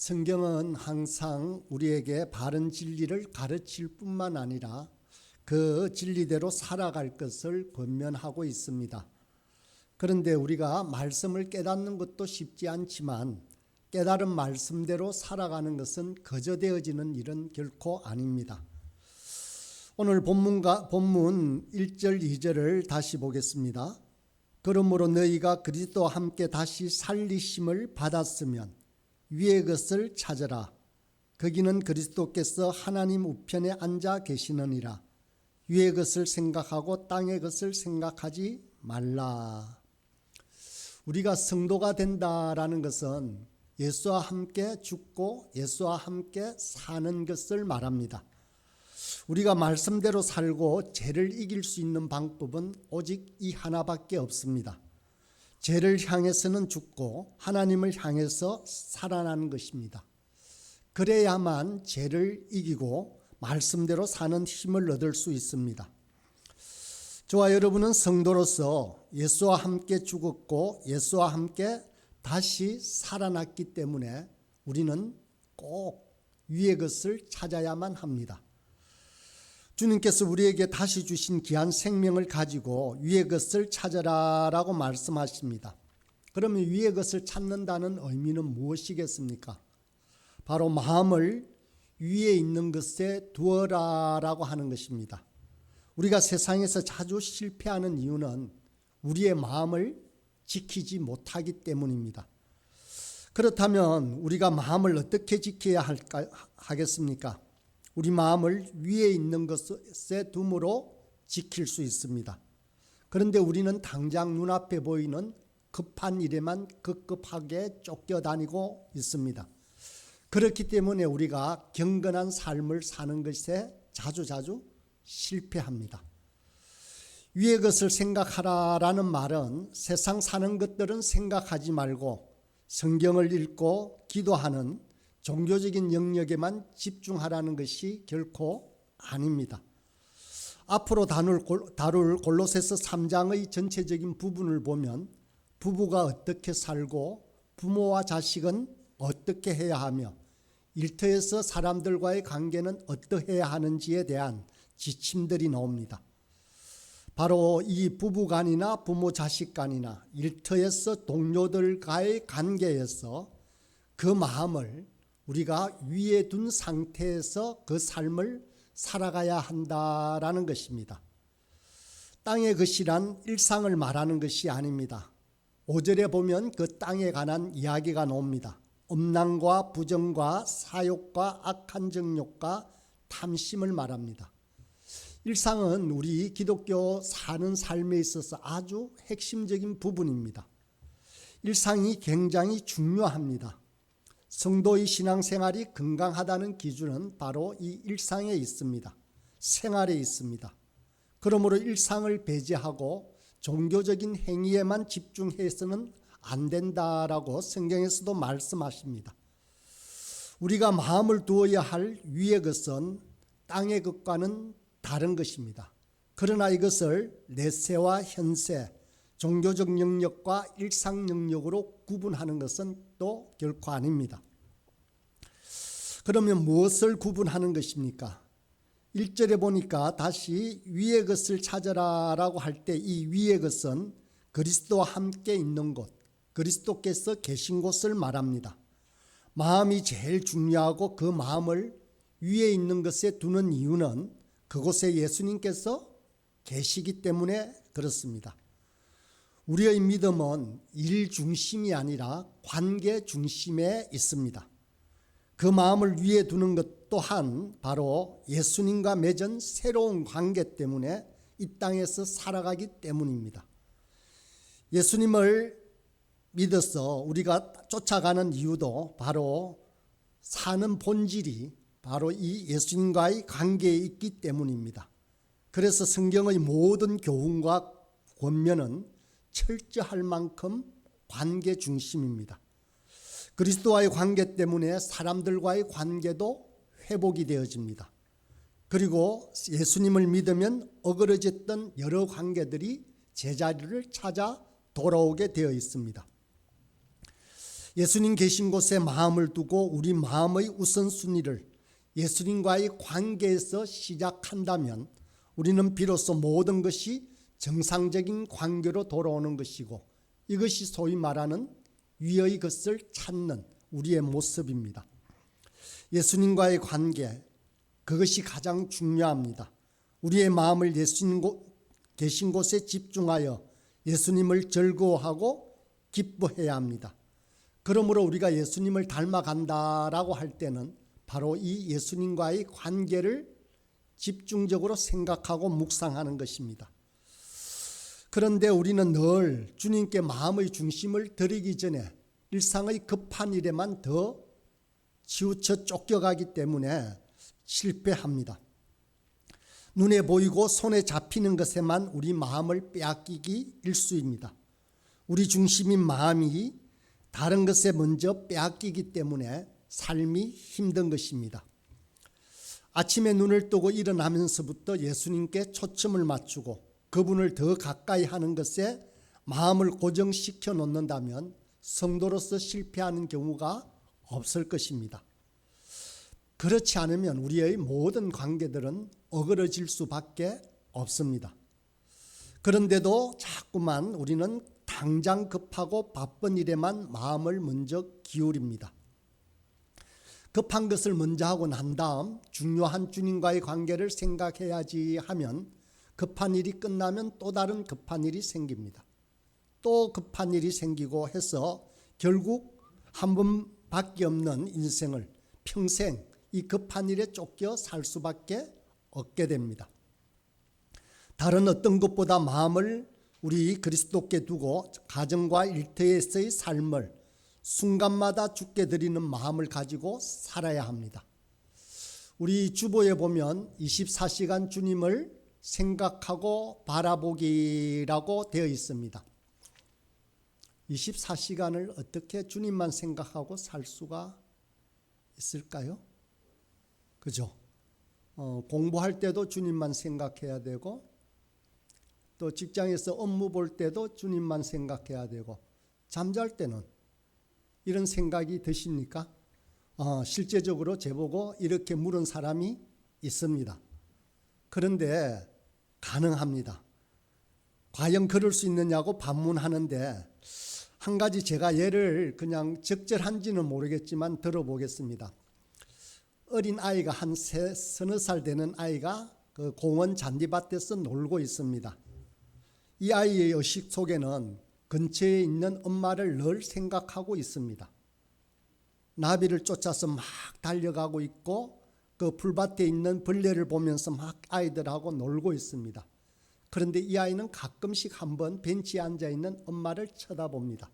성경은 항상 우리에게 바른 진리를 가르칠 뿐만 아니라 그 진리대로 살아갈 것을 권면하고 있습니다. 그런데 우리가 말씀을 깨닫는 것도 쉽지 않지만 깨달은 말씀대로 살아가는 것은 거저되어지는 일은 결코 아닙니다. 오늘 본문 1절 2절을 다시 보겠습니다. 그러므로 너희가 그리스도와 함께 다시 살리심을 받았으면 위의 것을 찾으라. 거기는 그리스도께서 하나님 우편에 앉아 계시느니라. 위의 것을 생각하고 땅의 것을 생각하지 말라. 우리가 성도가 된다라는 것은 예수와 함께 죽고 예수와 함께 사는 것을 말합니다. 우리가 말씀대로 살고 죄를 이길 수 있는 방법은 오직 이 하나밖에 없습니다. 죄를 향해서는 죽고 하나님을 향해서 살아나는 것입니다. 그래야만 죄를 이기고 말씀대로 사는 힘을 얻을 수 있습니다. 저와 여러분은 성도로서 예수와 함께 죽었고 예수와 함께 다시 살아났기 때문에 우리는 꼭 위의 것을 찾아야만 합니다. 주님께서 우리에게 다시 주신 귀한 생명을 가지고 위의 것을 찾아라라고 말씀하십니다. 그러면 위의 것을 찾는다는 의미는 무엇이겠습니까? 바로 마음을 위에 있는 것에 두어라라고 하는 것입니다. 우리가 세상에서 자주 실패하는 이유는 우리의 마음을 지키지 못하기 때문입니다. 그렇다면 우리가 마음을 어떻게 지켜야 하겠습니까? 우리 마음을 위에 있는 것에 둠으로 지킬 수 있습니다. 그런데 우리는 당장 눈앞에 보이는 급한 일에만 급급하게 쫓겨다니고 있습니다. 그렇기 때문에 우리가 경건한 삶을 사는 것에 자주 실패합니다. 위의 것을 생각하라라는 말은 세상 사는 것들은 생각하지 말고 성경을 읽고 기도하는 종교적인 영역에만 집중하라는 것이 결코 아닙니다. 앞으로 다룰 골로새서 3장의 전체적인 부분을 보면 부부가 어떻게 살고 부모와 자식은 어떻게 해야 하며 일터에서 사람들과의 관계는 어떠해야 하는지에 대한 지침들이 나옵니다. 바로 이 부부간이나 부모 자식 간이나 일터에서 동료들과의 관계에서 그 마음을 우리가 위에 둔 상태에서 그 삶을 살아가야 한다라는 것입니다. 땅의 것이란 일상을 말하는 것이 아닙니다. 5절에 보면 그 땅에 관한 이야기가 나옵니다. 음란과 부정과 사욕과 악한 정욕과 탐심을 말합니다. 일상은 우리 기독교 사는 삶에 있어서 아주 핵심적인 부분입니다. 일상이 굉장히 중요합니다. 성도의 신앙생활이 건강하다는 기준은 바로 이 일상에 있습니다. 생활에 있습니다. 그러므로 일상을 배제하고 종교적인 행위에만 집중해서는 안 된다라고 성경에서도 말씀하십니다. 우리가 마음을 두어야 할 위의 것은 땅의 것과는 다른 것입니다. 그러나 이것을 내세와 현세, 종교적 영역과 일상 영역으로 구분하는 것은 또 결코 아닙니다. 그러면 무엇을 구분하는 것입니까? 1절에 보니까 다시 위의 것을 찾아라라고 할 때 이 위의 것은 그리스도와 함께 있는 곳, 그리스도께서 계신 곳을 말합니다. 마음이 제일 중요하고 그 마음을 위에 있는 것에 두는 이유는 그곳에 예수님께서 계시기 때문에 그렇습니다. 우리의 믿음은 일 중심이 아니라 관계 중심에 있습니다. 그 마음을 위에 두는 것 또한 바로 예수님과 맺은 새로운 관계 때문에 이 땅에서 살아가기 때문입니다. 예수님을 믿어서 우리가 쫓아가는 이유도 바로 사는 본질이 바로 이 예수님과의 관계에 있기 때문입니다. 그래서 성경의 모든 교훈과 권면은 철저할 만큼 관계 중심입니다. 그리스도와의 관계 때문에 사람들과의 관계도 회복이 되어집니다. 그리고 예수님을 믿으면 어그러졌던 여러 관계들이 제자리를 찾아 돌아오게 되어 있습니다. 예수님 계신 곳에 마음을 두고 우리 마음의 우선순위를 예수님과의 관계에서 시작한다면 우리는 비로소 모든 것이 정상적인 관계로 돌아오는 것이고, 이것이 소위 말하는 위의 것을 찾는 우리의 모습입니다. 예수님과의 관계, 그것이 가장 중요합니다. 우리의 마음을 예수님 계신 곳에 집중하여 예수님을 즐거워하고 기뻐해야 합니다. 그러므로 우리가 예수님을 닮아간다라고 할 때는 바로 이 예수님과의 관계를 집중적으로 생각하고 묵상하는 것입니다. 그런데 우리는 늘 주님께 마음의 중심을 드리기 전에 일상의 급한 일에만 더 치우쳐 쫓겨가기 때문에 실패합니다. 눈에 보이고 손에 잡히는 것에만 우리 마음을 빼앗기기 일쑤입니다. 우리 중심인 마음이 다른 것에 먼저 빼앗기기 때문에 삶이 힘든 것입니다. 아침에 눈을 뜨고 일어나면서부터 예수님께 초점을 맞추고 그분을 더 가까이 하는 것에 마음을 고정시켜 놓는다면 성도로서 실패하는 경우가 없을 것입니다. 그렇지 않으면 우리의 모든 관계들은 어그러질 수밖에 없습니다. 그런데도 자꾸만 우리는 당장 급하고 바쁜 일에만 마음을 먼저 기울입니다. 급한 것을 먼저 하고 난 다음 중요한 주님과의 관계를 생각해야지 하면 급한 일이 끝나면 또 다른 급한 일이 생깁니다. 또 급한 일이 생기고 해서 결국 한 번밖에 없는 인생을 평생 이 급한 일에 쫓겨 살 수밖에 없게 됩니다. 다른 어떤 것보다 마음을 우리 그리스도께 두고 가정과 일터에서의 삶을 순간마다 주께 드리는 마음을 가지고 살아야 합니다. 우리 주보에 보면 24시간 주님을 생각하고 바라보기라고 되어 있습니다. 24시간을 어떻게 주님만 생각하고 살 수가 있을까요? 그죠? 공부할 때도 주님만 생각해야 되고, 또 직장에서 업무 볼 때도 주님만 생각해야 되고, 잠잘 때는 이런 생각이 드십니까? 실제적으로 저보고 이렇게 물은 사람이 있습니다. 그런데 가능합니다. 과연 그럴 수 있느냐고 반문하는데, 한 가지 제가 예를 그냥 적절한지는 모르겠지만 들어보겠습니다. 어린 아이가 한 서너 살 되는 아이가 그 공원 잔디밭에서 놀고 있습니다. 이 아이의 의식 속에는 근처에 있는 엄마를 늘 생각하고 있습니다. 나비를 쫓아서 막 달려가고 있고 그 풀밭에 있는 벌레를 보면서 막 아이들하고 놀고 있습니다. 그런데 이 아이는 가끔씩 한번 벤치에 앉아있는 엄마를 쳐다봅니다.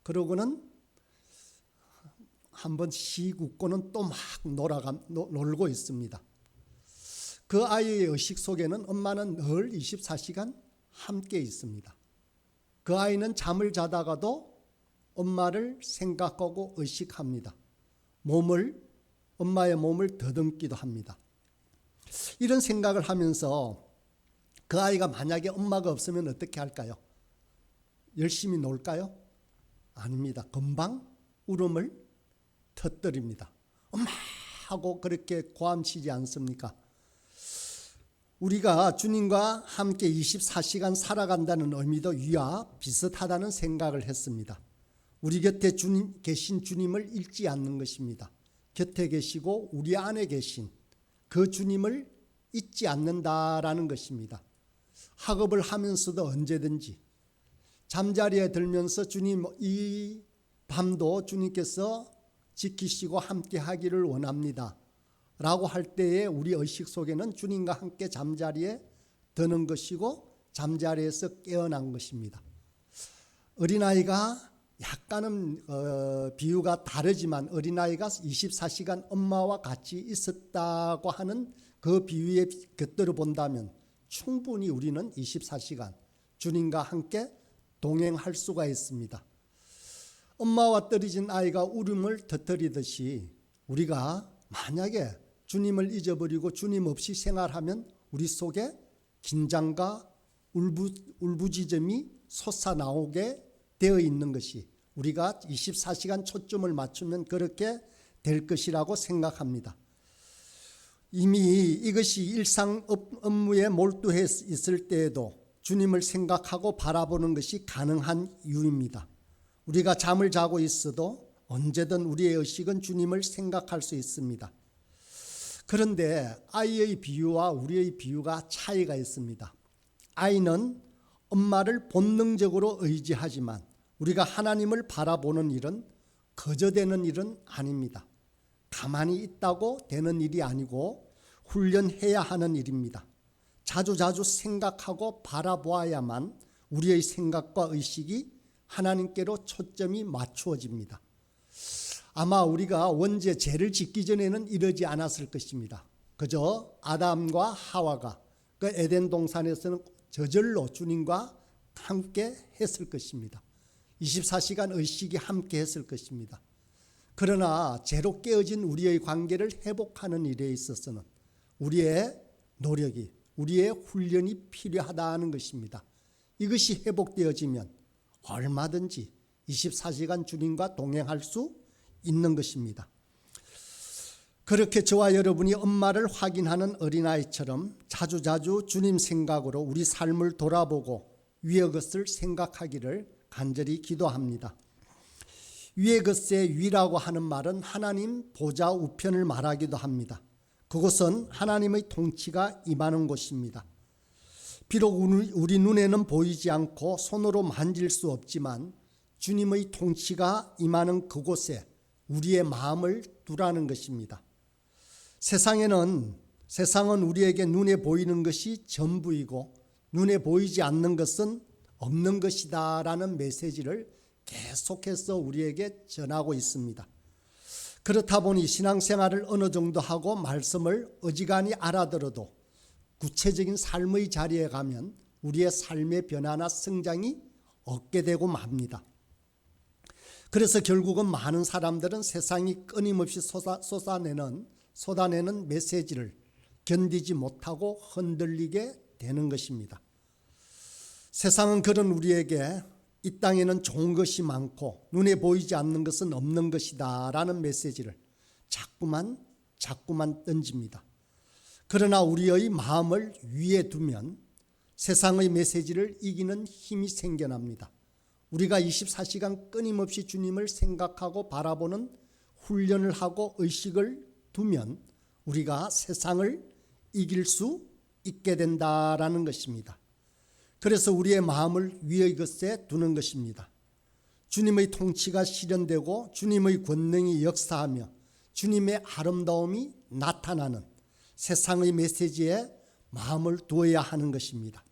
그러고는 한번 씩 웃고는 또 막 놀고 있습니다. 그 아이의 의식 속에는 엄마는 늘 24시간 함께 있습니다. 그 아이는 잠을 자다가도 엄마를 생각하고 의식합니다. 엄마의 몸을 더듬기도 합니다. 이런 생각을 하면서 그 아이가 만약에 엄마가 없으면 어떻게 할까요? 열심히 놀까요? 아닙니다. 금방 울음을 터뜨립니다. 엄마 하고 그렇게 고함치지 않습니까? 우리가 주님과 함께 24시간 살아간다는 의미도 위와 비슷하다는 생각을 했습니다. 우리 곁에 계신 주님을 잊지 않는 것입니다. 곁에 계시고 우리 안에 계신 그 주님을 잊지 않는다라는 것입니다. 학업을 하면서도 언제든지 잠자리에 들면서 주님, 이 밤도 주님께서 지키시고 함께 하기를 원합니다 라고 할 때에 우리 의식 속에는 주님과 함께 잠자리에 드는 것이고 잠자리에서 깨어난 것입니다. 어린아이가 약간은 비유가 다르지만 어린아이가 24시간 엄마와 같이 있었다고 하는 그 비유에 곁들여 본다면 충분히 우리는 24시간 주님과 함께 동행할 수가 있습니다. 엄마와 떨어진 아이가 울음을 터뜨리듯이 우리가 만약에 주님을 잊어버리고 주님 없이 생활하면 우리 속에 긴장과 울부짖음이 솟아나오게 되어 있는 것이 우리가 24시간 초점을 맞추면 그렇게 될 것이라고 생각합니다. 이미 이것이 일상 업무에 몰두해 있을 때에도 주님을 생각하고 바라보는 것이 가능한 이유입니다. 우리가 잠을 자고 있어도 언제든 우리의 의식은 주님을 생각할 수 있습니다. 그런데 아이의 비유와 우리의 비유가 차이가 있습니다. 아이는 엄마를 본능적으로 의지하지만 우리가 하나님을 바라보는 일은 거저되는 일은 아닙니다. 가만히 있다고 되는 일이 아니고 훈련해야 하는 일입니다. 자주자주 생각하고 바라보아야만 우리의 생각과 의식이 하나님께로 초점이 맞추어집니다. 아마 우리가 원죄 죄를 짓기 전에는 이러지 않았을 것입니다. 그저 아담과 하와가 그 에덴 동산에서는 저절로 주님과 함께 했을 것입니다. 24시간 의식이 함께 했을 것입니다. 그러나 죄로 깨어진 우리의 관계를 회복하는 일에 있어서는 우리의 노력이, 우리의 훈련이 필요하다는 것입니다. 이것이 회복되어지면 얼마든지 24시간 주님과 동행할 수 있는 것입니다. 그렇게 저와 여러분이 엄마를 확인하는 어린아이처럼 자주자주 주님 생각으로 우리 삶을 돌아보고 위의 것을 생각하기를 간절히 기도합니다. 위의 것의 위라고 하는 말은 하나님 보좌 우편을 말하기도 합니다. 그곳은 하나님의 통치가 임하는 곳입니다. 비록 우리 눈에는 보이지 않고 손으로 만질 수 없지만 주님의 통치가 임하는 그곳에 우리의 마음을 두라는 것입니다. 세상은 우리에게 눈에 보이는 것이 전부이고 눈에 보이지 않는 것은 없는 것이다 라는 메시지를 계속해서 우리에게 전하고 있습니다. 그렇다 보니 신앙생활을 어느 정도 하고 말씀을 어지간히 알아들어도 구체적인 삶의 자리에 가면 우리의 삶의 변화나 성장이 없게 되고 맙니다. 그래서 결국은 많은 사람들은 세상이 끊임없이 쏟아내는 메시지를 견디지 못하고 흔들리게 되는 것입니다. 세상은 그런 우리에게 이 땅에는 좋은 것이 많고 눈에 보이지 않는 것은 없는 것이다 라는 메시지를 자꾸만 던집니다. 그러나 우리의 마음을 위에 두면 세상의 메시지를 이기는 힘이 생겨납니다. 우리가 24시간 끊임없이 주님을 생각하고 바라보는 훈련을 하고 의식을 두면 우리가 세상을 이길 수 있게 된다라는 것입니다. 그래서 우리의 마음을 위의 것에 두는 것입니다. 주님의 통치가 실현되고 주님의 권능이 역사하며 주님의 아름다움이 나타나는 세상의 메시지에 마음을 두어야 하는 것입니다.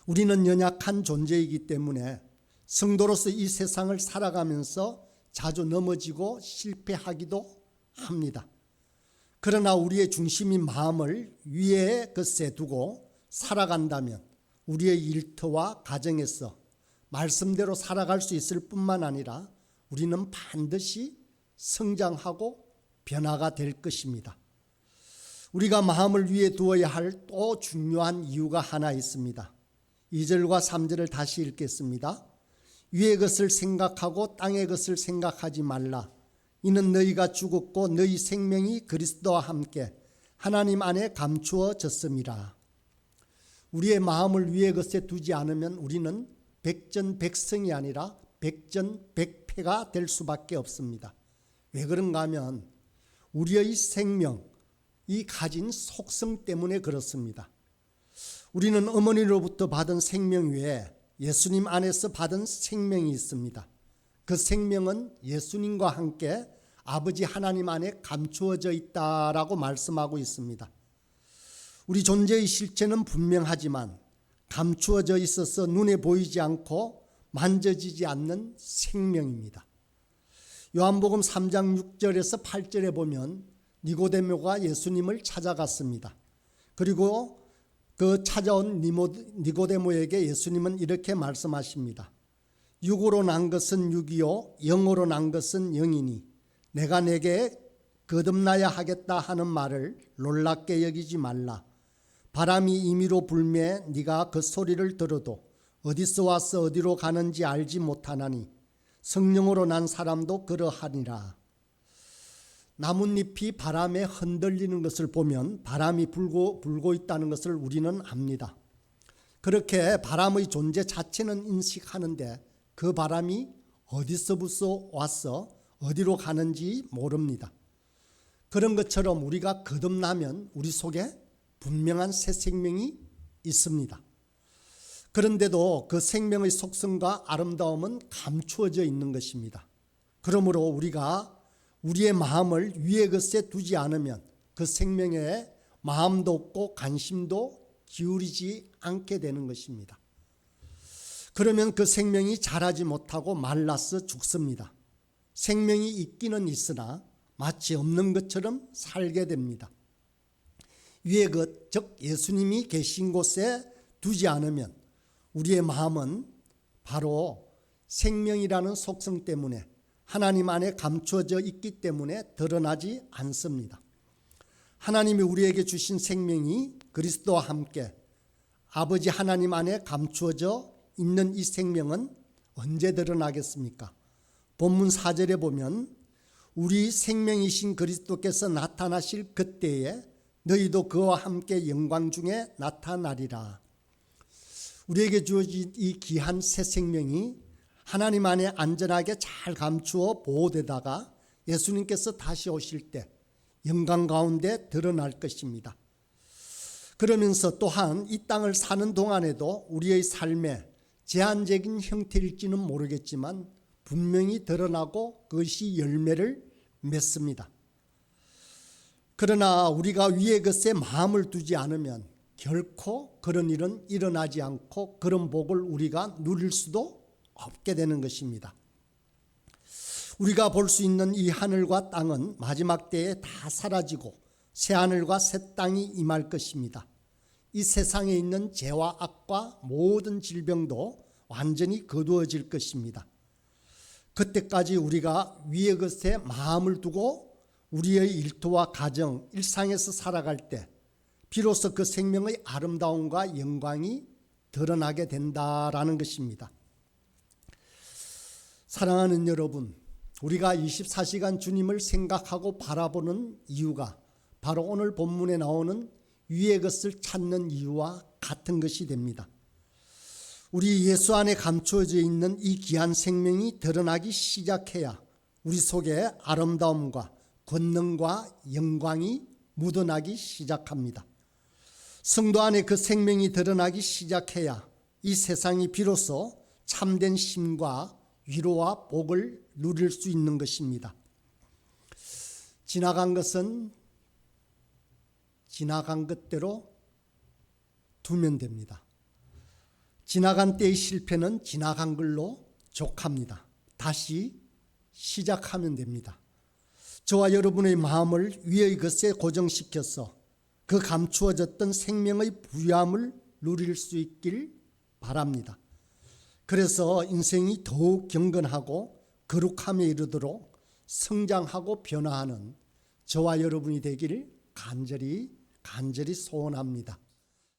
우리는 연약한 존재이기 때문에 성도로서 이 세상을 살아가면서 자주 넘어지고 실패하기도 합니다. 그러나 우리의 중심인 마음을 위의 것에 두고 살아간다면 우리의 일터와 가정에서 말씀대로 살아갈 수 있을 뿐만 아니라 우리는 반드시 성장하고 변화가 될 것입니다. 우리가 마음을 위에 두어야 할 또 중요한 이유가 하나 있습니다. 2절과 3절을 다시 읽겠습니다. 위의 것을 생각하고 땅의 것을 생각하지 말라. 이는 너희가 죽었고 너희 생명이 그리스도와 함께 하나님 안에 감추어졌음이라. 우리의 마음을 위의 것에 두지 않으면 우리는 백전백승이 아니라 백전백패가 될 수밖에 없습니다. 왜 그런가 하면 우리의 생명이 가진 속성 때문에 그렇습니다. 우리는 어머니로부터 받은 생명 외에 예수님 안에서 받은 생명이 있습니다. 그 생명은 예수님과 함께 아버지 하나님 안에 감추어져 있다라고 말씀하고 있습니다. 우리 존재의 실체는 분명하지만 감추어져 있어서 눈에 보이지 않고 만져지지 않는 생명입니다. 요한복음 3장 6절에서 8절에 보면 니고데모가 예수님을 찾아갔습니다. 그리고 그 찾아온 니고데모에게 예수님은 이렇게 말씀하십니다. 육으로 난 것은 육이요 영으로 난 것은 영이니 내가 내게 거듭나야 하겠다 하는 말을 놀랍게 여기지 말라. 바람이 임의로 불매 네가 그 소리를 들어도 어디서 와서 어디로 가는지 알지 못하나니 성령으로 난 사람도 그러하니라. 나뭇잎이 바람에 흔들리는 것을 보면 바람이 불고 있다는 것을 우리는 압니다. 그렇게 바람의 존재 자체는 인식하는데 그 바람이 어디서부터 와서 어디로 가는지 모릅니다. 그런 것처럼 우리가 거듭나면 우리 속에 분명한 새 생명이 있습니다. 그런데도 그 생명의 속성과 아름다움은 감추어져 있는 것입니다. 그러므로 우리가 우리의 마음을 위의 것에 두지 않으면 그 생명에 마음도 없고 관심도 기울이지 않게 되는 것입니다. 그러면 그 생명이 자라지 못하고 말라서 죽습니다. 생명이 있기는 있으나 마치 없는 것처럼 살게 됩니다. 위의 것, 즉 예수님이 계신 곳에 두지 않으면 우리의 마음은 바로 생명이라는 속성 때문에 하나님 안에 감추어져 있기 때문에 드러나지 않습니다. 하나님이 우리에게 주신 생명이 그리스도와 함께 아버지 하나님 안에 감추어져 있는 이 생명은 언제 드러나겠습니까? 본문 4절에 보면 우리 생명이신 그리스도께서 나타나실 그때에 너희도 그와 함께 영광 중에 나타나리라. 우리에게 주어진 이 귀한 새 생명이 하나님 안에 안전하게 잘 감추어 보호되다가 예수님께서 다시 오실 때 영광 가운데 드러날 것입니다. 그러면서 또한 이 땅을 사는 동안에도 우리의 삶에 제한적인 형태일지는 모르겠지만 분명히 드러나고 그것이 열매를 맺습니다. 그러나 우리가 위의 것에 마음을 두지 않으면 결코 그런 일은 일어나지 않고 그런 복을 우리가 누릴 수도 없게 되는 것입니다. 우리가 볼 수 있는 이 하늘과 땅은 마지막 때에 다 사라지고 새 하늘과 새 땅이 임할 것입니다. 이 세상에 있는 죄와 악과 모든 질병도 완전히 거두어질 것입니다. 그때까지 우리가 위의 것에 마음을 두고 우리의 일터와 가정, 일상에서 살아갈 때 비로소 그 생명의 아름다움과 영광이 드러나게 된다라는 것입니다. 사랑하는 여러분, 우리가 24시간 주님을 생각하고 바라보는 이유가 바로 오늘 본문에 나오는 위의 것을 찾는 이유와 같은 것이 됩니다. 우리 예수 안에 감추어져 있는 이 귀한 생명이 드러나기 시작해야 우리 속에 아름다움과 권능과 영광이 묻어나기 시작합니다. 성도 안에 그 생명이 드러나기 시작해야 이 세상이 비로소 참된 힘과 위로와 복을 누릴 수 있는 것입니다. 지나간 것은 지나간 것대로 두면 됩니다. 지나간 때의 실패는 지나간 걸로 족합니다. 다시 시작하면 됩니다. 저와 여러분의 마음을 위의 것에 고정시켜서 그 감추어졌던 생명의 부유함을 누릴 수 있길 바랍니다. 그래서 인생이 더욱 경건하고 거룩함에 이르도록 성장하고 변화하는 저와 여러분이 되기를 간절히 소원합니다.